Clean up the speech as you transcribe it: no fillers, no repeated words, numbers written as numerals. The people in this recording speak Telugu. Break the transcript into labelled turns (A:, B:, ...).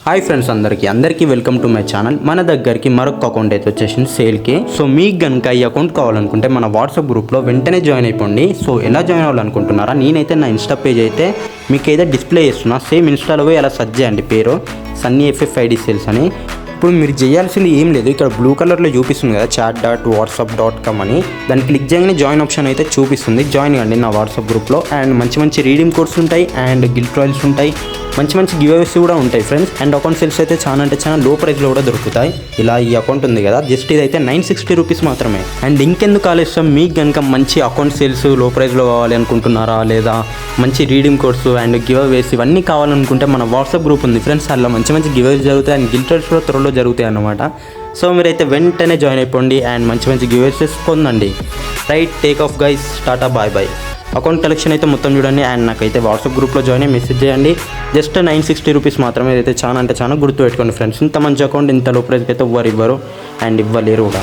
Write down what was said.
A: హాయ్ ఫ్రెండ్స్, అందరికీ వెల్కమ్ టు మై ఛానల్. మన దగ్గరికి మరొక అకౌంట్ అయితే వచ్చేసింది సేల్కి. సో మీకు కనుక ఈ అకౌంట్ కావాలనుకుంటే మన వాట్సాప్ గ్రూప్లో వెంటనే జాయిన్ అయిపోండి. సో ఎలా జాయిన్ అవ్వాలనుకుంటున్నారా? నేనైతే నా ఇన్స్టా పేజ్ అయితే మీకైతే డిస్ప్లే చేస్తున్నా. సేమ్ ఇన్స్టాలో పోయి అలా సెర్చ్ చేయండి, పేరు సన్నీ FFID సేల్స్ అని. ఇప్పుడు మీరు చేయాల్సింది ఏం లేదు, ఇక్కడ బ్లూ కలర్లో చూపిస్తుంది కదా chat.whatsapp.com అని. దాన్ని క్లిక్ చేయగానే జాయిన్ ఆప్షన్ అయితే చూపిస్తుంది. జాయిన్ కండి నా వాట్సాప్ గ్రూప్లో. అండ్ మంచి రీడీమ్ కోడ్స్ ఉంటాయి అండ్ గిల్ట్ రాయల్స్ ఉంటాయి, మంచి గివ్అవేస్ కూడా ఉంటాయి ఫ్రెండ్స్. అండ్ అకౌంట్ సేల్స్ అయితే చాలా లో ప్రైస్లో కూడా దొరుకుతాయి. ఇలా ఈ అకౌంట్ ఉంది కదా, జస్ట్ ఇదైతే 960 రూపీస్ మాత్రమే. అండ్ ఇంకెందుకు ఆలస్యం, మీకు కనుక మంచి అకౌంట్ సేల్స్ లో ప్రైస్లో కావాలి అనుకుంటున్నారా, లేదా మంచి రీడీమ్ కోడ్స్ అండ్ గివ్అవేస్ ఇవన్నీ కావాలనుకుంటే మన వాట్సాప్ గ్రూప్ ఉంది ఫ్రెండ్స్. అలా మంచి గివ్అవేస్ జరుగుతాయి అండ్ గిల్ట్ రాయల్స్ కూడా త్వరలో జరుగుతాయి అన్నమాట. సో మీరైతే వెంటనే జాయిన్ అయిపోండి అండ్ మంచి గివ్అవేస్ పొందండి. Right, take off guys, tata bye bye. Account collection అయితే మొత్తం చూడండి అండ్ నాకైతే వాట్సాప్ గ్రూప్లో జాయిన్ అయ్యి మెసేజ్ చేయండి. జస్ట్ 960 రూపీస్ మాత్రమే. ఇదైతే చాలా గుర్తుపెట్టుకోండి ఫ్రెండ్స్. ఇంత మంచి అకౌంట్ ఇంత లో ప్రైస్కి అయితే ఎవ్వరు ఇవ్వరు అండ్ ఇవ్వలేరు కూడా.